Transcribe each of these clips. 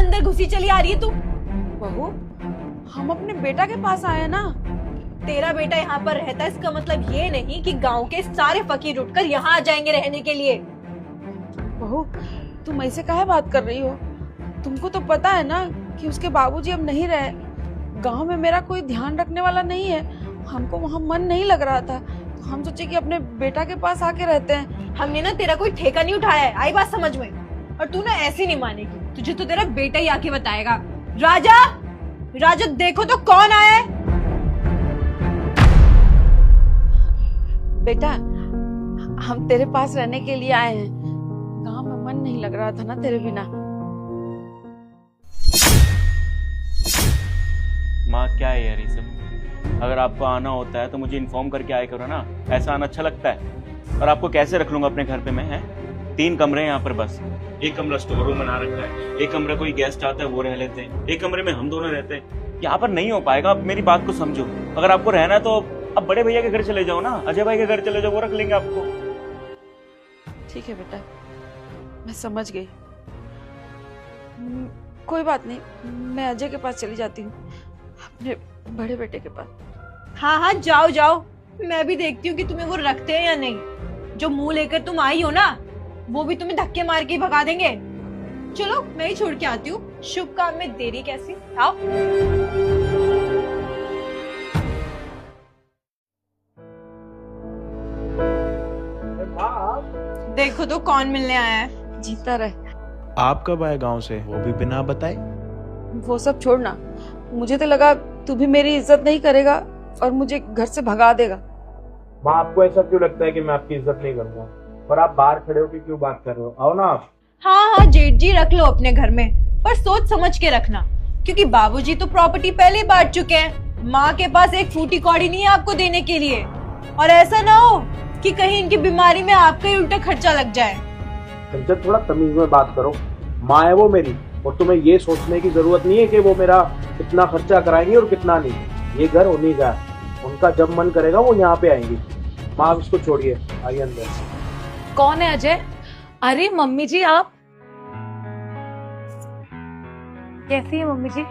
अंदर घुसी चली आ रही है तू? बहू, हम अपने बेटा के पास आए ना। तेरा बेटा यहाँ पर रहता है, इसका मतलब ये नहीं कि गांव के सारे फकीर उठकर यहाँ आ जाएंगे रहने के लिए। बहू, तुम ऐसे काहे बात कर रही हो? तुमको तो पता है ना कि उसके बाबूजी अब नहीं रहे। गांव में मेरा कोई ध्यान रखने वाला नहीं है। हमको वहाँ मन नहीं लग रहा था, तो हम सोचे कि अपने बेटा के पास आके रहते हैं। हमने ना तेरा कोई ठेका नहीं उठाया है, आई बात समझ में? और तू ना ऐसे नहीं मानेगी, तुझे तो तेरा बेटा ही आके बताएगा। राजा, राजा देखो तो कौन आया है। बेटा, हम तेरे पास रहने के लिए आए हैं। गांव में मन नहीं लग रहा था ना तेरे बिना। माँ क्या है यार ये सब? अगर आपको आना होता है तो मुझे इन्फॉर्म करके आया करो ना। ऐसा आना अच्छा लगता है? और आपको कैसे रख लूंगा अपने घर पे मैं? है 3 कमरे हैं यहाँ पर बस। एक कमरा स्टोर रूम बना रखा है, एक कमरा कोई गेस्ट आता है वो रह लेते हैं, एक कमरे में हम दोनों रहते हैं। यहाँ पर नहीं हो पाएगा। आप मेरी बात को समझो। अगर आपको रहना है तो अब बड़े भैया के घर चले जाओ ना, अजय भाई के घर चले जाओ, वो रख लेंगे आपको। ठीक है बेटा, मैं समझ गई। कोई बात नहीं, मैं अजय के पास चली जाती हूँ, अपने बड़े बेटे के पास। हाँ हाँ जाओ जाओ, मैं भी देखती हूँ कि तुम्हें वो रखते हैं या नहीं। जो मुंह लेकर तुम आई हो ना, वो भी तुम्हें धक्के मार के ही भगा देंगे। चलो मैं ही छोड़ के आती हूँ, शुभ काम में देरी कैसी। आओ। देखो तो कौन मिलने आया है। जीता रहे। आप कब आए गांव से, वो भी बिना बताए? वो सब छोड़ना, मुझे तो लगा तू भी मेरी इज्जत नहीं करेगा और मुझे घर से भगा देगा। माँ, आपको ऐसा क्यों लगता है कि मैं आपकी इज्जत नहीं करूंगा? और आप बाहर खड़े होकर क्यों बात कर रहे हो? आओ ना आप। हाँ हाँ जेठ जी, रख लो अपने घर में, पर सोच समझ के रखना, क्योंकि बाबूजी तो प्रॉपर्टी पहले ही बांट चुके हैं। माँ के पास एक फूटी कौड़ी नहीं है आपको देने के लिए। और ऐसा ना हो कि कहीं इनकी बीमारी में आपका ही उल्टा खर्चा लग जाए। कंचन, थोड़ा तमीज में बात करो। माँ है वो मेरी, और तुम्हें ये सोचने की जरूरत नहीं है कि वो मेरा कितना खर्चा कराएंगे और कितना नहीं। ये घर उन्हीं का है, उनका जब मन करेगा वो यहाँ पे आएंगी। माँ, आप इसको छोड़िए, आइए अंदर। कौन है अजय? अरे मम्मी जी, आप कैसी है मम्मी जी?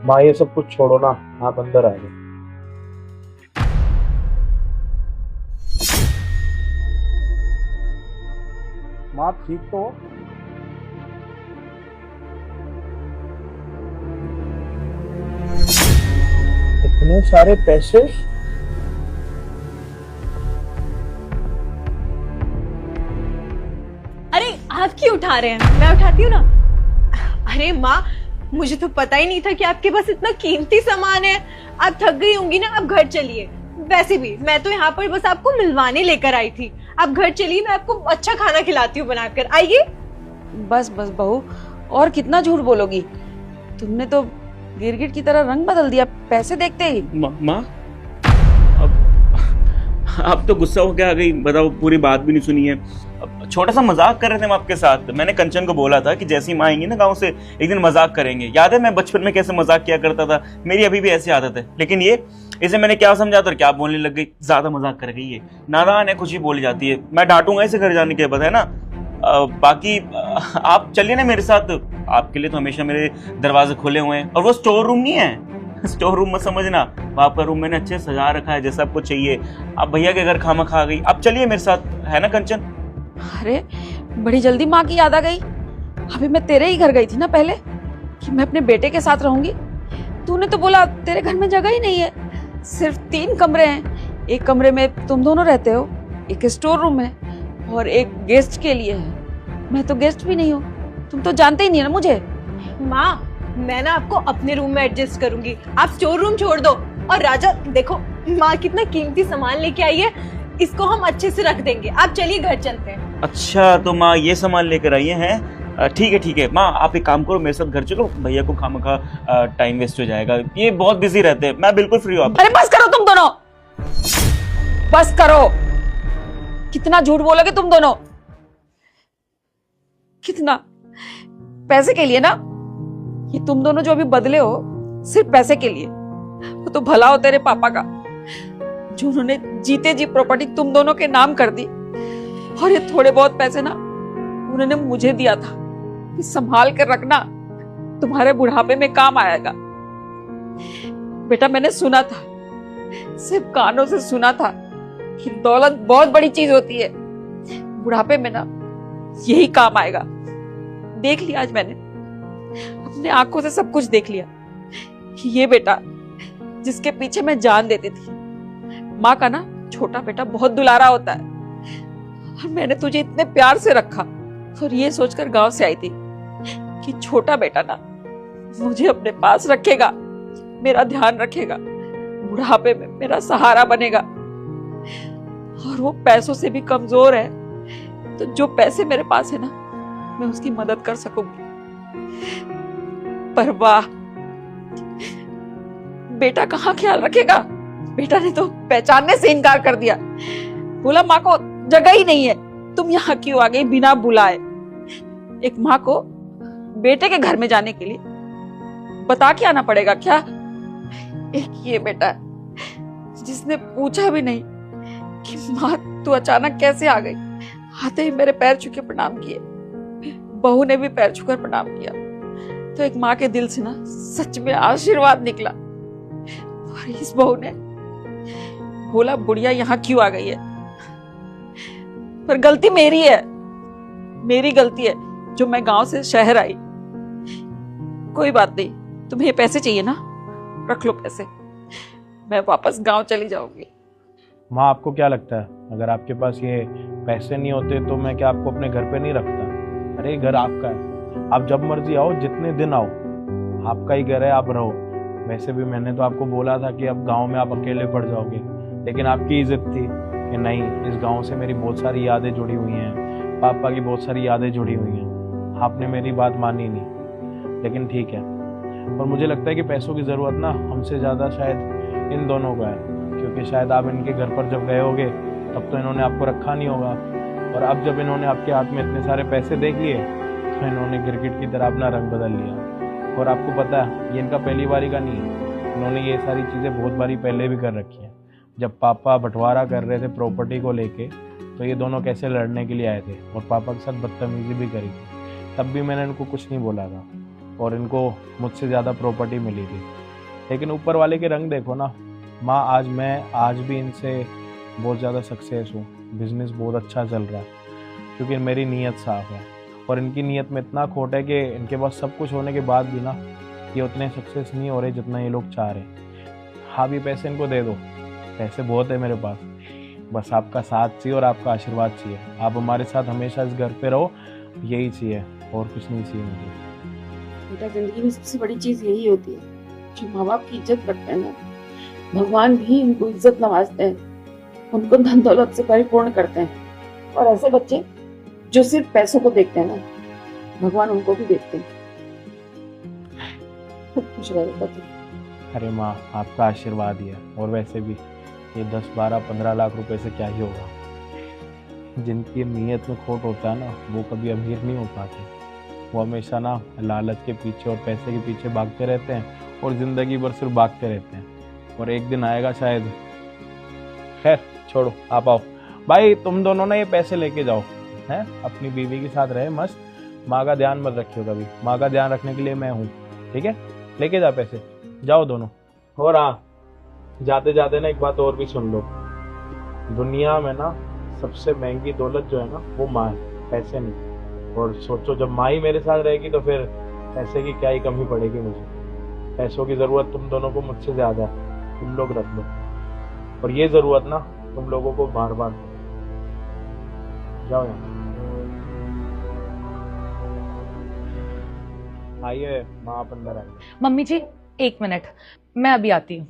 माँ, ये सब कुछ छोड़ो ना, आप अंदर आ जाओ। माँ, ठीक तो हो? इतने सारे पैसे? अरे आप क्यों उठा रहे हैं? मैं उठाती हूँ ना। अरे माँ, मुझे तो पता ही नहीं था कि आपके पास इतना कीमती सामान है। आप थक गई होंगी ना, आप घर चलिए। वैसे भी मैं तो यहाँ पर बस आपको मिलवाने लेकर आई थी। आप घर चलिए, मैं आपको अच्छा खाना खिलाती हूँ बनाकर। आइए। बस बस बहू, और कितना झूठ बोलोगी? तुमने तो गिरगिट की तरह रंग बदल दिया पैसे देखते ही। माँ, अब तो गुस्सा हो क्या आ गई? बताओ, पूरी बात भी नहीं सुनी है। छोटा सा मजाक कर रहे थे हम आपके साथ। मैंने कंचन को बोला था कि जैसी माँ आएंगी ना गांव से, एक दिन मजाक करेंगे। याद है मैं बचपन में कैसे मजाक किया करता था? मेरी अभी भी ऐसी आदत है। लेकिन ये, इसे मैंने क्या समझा और क्या बोलने लग गई। ज्यादा मजाक कर गई है, नादान है, कुछ ही बोल जाती है। मैं डांटूंगा इसे घर जाने के बाद, है ना? बाकी आप चलिए ना मेरे साथ। आपके लिए तो हमेशा मेरे दरवाजे खुले हुए हैं। और वो स्टोर रूम नहीं है, स्टोर रूम मत समझना, वो आपका रूम मैंने अच्छे से सजा रखा है जैसा आपको चाहिए। आप भैया के घर खामा खा गई, आप चलिए मेरे साथ, है ना कंचन? अरे बड़ी जल्दी माँ की याद आ गई। अभी मैं तेरे ही घर गई थी ना पहले, कि मैं अपने बेटे के साथ रहूंगी। तूने तो बोला तेरे घर में जगह ही नहीं है, सिर्फ 3 कमरे हैं। एक कमरे में तुम दोनों रहते हो, एक स्टोर रूम है और एक गेस्ट के लिए है। मैं तो गेस्ट भी नहीं हूँ, तुम तो जानते ही नहीं है ना मुझे। माँ, मैं ना आपको अपने रूम में एडजस्ट करूंगी, आप स्टोर रूम छोड़ दो। और राजा देखो, माँ कितना कीमती सामान लेके आई है, इसको हम अच्छे से रख देंगे। आप चलिए घर चलते हैं। अच्छा, तो माँ ये सामान लेकर आई हैं? ठीक है माँ, आप एक काम करो, मेरे साथ घर चलो। भैया को खामखा टाइम वेस्ट हो जाएगा, ये बहुत बिजी रहते हैं। मैं बिल्कुल फ्री हूँ। अरे बस करो तुम दोनों, बस करो। कितना झूठ बोलोगे तुम दोनों? कितना? पैसे के लिए ना? ये तुम दोनों जो अभी बदले हो, सिर्फ पैसे के लिए। वो तो भला हो तेरे पापा का, जो उन्होंने जीते जी प्रॉपर्टी तुम दोनों के नाम कर दी। और ये थोड़े बहुत पैसे ना उन्होंने मुझे दिया था, कि संभाल कर रखना, तुम्हारे बुढ़ापे में काम आएगा। बेटा मैंने सुना था, सिर्फ कानों से सुना था कि दौलत बहुत बड़ी चीज होती है, बुढ़ापे में ना यही काम आएगा। देख लिया आज मैंने, अपने आंखों से सब कुछ देख लिया कि ये बेटा जिसके पीछे मैं जान देती थी, माँ का ना छोटा बेटा बहुत दुलारा होता है, और मैंने तुझे इतने प्यार से रखा और ये सोचकर गांव से आई थी कि छोटा बेटा ना मुझे अपने पास रखेगा, मेरा ध्यान रखेगा, बुढ़ापे में मेरा सहारा बनेगा। और वो पैसों से भी कमजोर है, तो जो पैसे मेरे पास है ना मैं उसकी मदद कर सकूंगी। पर वाह, बेटा कहाँ ख्याल रखेगा। बेटा ने तो पहचानने से इनकार कर दिया, बोला माँ को जगह ही नहीं है, तुम यहाँ क्यों आ गई बिना बुलाए। एक माँ को बेटे के घर में जाने के लिए बता के आना पड़ेगा क्या। एक ये बेटा जिसने पूछा भी नहीं कि माँ तू अचानक कैसे आ गई, आते ही मेरे पैर छू के प्रणाम किए। बहू ने भी पैर छूकर प्रणाम किया, तो एक माँ के दिल से ना सच में आशीर्वाद निकला। और इस बहू ने बोला बुढ़िया यहाँ क्यों आ गई है, पर गलती मेरी है, मेरी गलती है जो मैं गांव से शहर आई। कोई बात नहीं, तुम्हें ये पैसे चाहिए ना, रख लो पैसे, मैं वापस गांव चली जाऊंगी। माँ आपको क्या लगता है, अगर आपके पास ये पैसे नहीं होते तो मैं क्या आपको अपने घर पे नहीं रखता? अरे घर आपका है, आप जब मर्जी आओ, जितने दिन आओ, आपका ही घर है, आप रहो। वैसे भी मैंने तो आपको बोला था कि अब गांव में आप अकेले पड़ जाओगे, लेकिन आपकी इज्जत थी कि नहीं, इस गांव से मेरी बहुत सारी यादें जुड़ी हुई हैं, पापा की बहुत सारी यादें जुड़ी हुई हैं। आपने मेरी बात मानी नहीं, लेकिन ठीक है। और मुझे लगता है कि पैसों की ज़रूरत ना हमसे ज़्यादा शायद इन दोनों का है, क्योंकि शायद आप इनके घर पर जब गए होगे तब तो इन्होंने आपको रखा नहीं होगा, और अब जब इन्होंने आपके हाथ में इतने सारे पैसे देख लिए तो इन्होंने गिरगिट की तरह अपना रंग बदल लिया। और आपको पता है ये इनका पहली बारी का नहीं है, इन्होंने ये सारी चीज़ें बहुत बारी पहले भी कर रखी हैं। जब पापा बंटवारा कर रहे थे प्रॉपर्टी को लेके, तो ये दोनों कैसे लड़ने के लिए आए थे और पापा के साथ बदतमीजी भी करी थी। तब भी मैंने इनको कुछ नहीं बोला था और इनको मुझसे ज़्यादा प्रॉपर्टी मिली थी। लेकिन ऊपर वाले के रंग देखो ना माँ, आज भी इनसे बहुत ज़्यादा सक्सेस हूँ, बिजनेस बहुत अच्छा चल रहा है, क्योंकि मेरी नीयत साफ है। और इनकी नीयत में इतना खोट है कि इनके पास सब कुछ होने के बाद भी ना ये उतने सक्सेस नहीं हो रहे जितना ये लोग चाह रहे हैं। हाँ भी पैसे इनको दे दो, पैसे बहुत है मेरे पास, बस आपका साथ चाहिए और आपका आशीर्वाद चाहिए। आप हमारे साथ हमेशा इस घर पे रहो, यही चाहिए, और कुछ नहीं चाहिए मुझे। बेटा जिंदगी में सबसे बड़ी चीज यही होती है, जो माँ बाप की इज्जत करते हैं ना, भगवान भी उनको इज्जत नवाजते हैं, उनको धन दौलत से परिपूर्ण करते हैं। और ऐसे बच्चे जो सिर्फ पैसों को देखते हैं ना, भगवान उनको भी देखते हैं। खुश रहे बच्चे। अरे माँ आपका आशीर्वाद ही है, और वैसे भी ये 10, 12, 15 लाख रुपए से क्या ही होगा। जिनकी नीयत में खोट होता है ना, वो कभी अमीर नहीं हो पाते। वो हमेशा ना लालच के पीछे और पैसे के पीछे भागते रहते हैं और ज़िंदगी भर सिर्फ भागते रहते हैं। और एक दिन आएगा शायद। खैर छोड़ो, आप आओ भाई, तुम दोनों ना ये पैसे लेके जाओ, हैं, अपनी बीवी के साथ रहे मस्त। माँ का ध्यान मत रखियो कभी, माँ का ध्यान रखने के लिए मैं हूँ, ठीक है? लेके जा पैसे, जाओ दोनों। और हाँ, जाते जाते ना एक बात और भी सुन लो, दुनिया में ना सबसे महंगी दौलत जो है ना, वो माँ है, पैसे नहीं। और सोचो जब माँ ही मेरे साथ रहेगी तो फिर पैसे की क्या ही कमी पड़ेगी मुझे। पैसों की ज़रूरत तुम दोनों को मुझसे ज़्यादा है, तुम लोग रख लो। और ये ज़रूरत ना तुम लोगों को बार बार जाओ यहाँ। आइए माँ, आप अंदर आइए। मम्मी जी 1 मिनट, मैं अभी आती हूँ।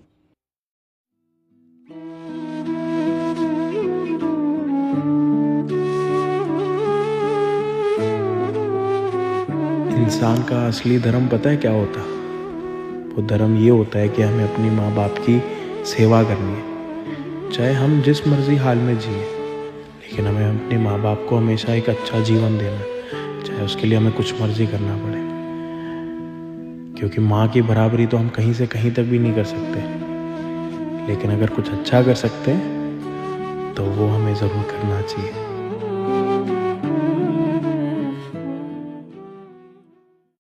इंसान का असली धर्म पता है क्या होता है? वो धर्म ये होता है कि हमें अपनी माँ बाप की सेवा करनी है, चाहे हम जिस मर्जी हाल में जिए, लेकिन हमें अपने माँ बाप को हमेशा एक अच्छा जीवन देना है, चाहे उसके लिए हमें कुछ मर्जी करना पड़े। क्योंकि माँ की बराबरी तो हम कहीं से कहीं तक भी नहीं कर सकते, लेकिन अगर कुछ अच्छा कर सकते हैं तो वो हमें ज़रूर करना चाहिए।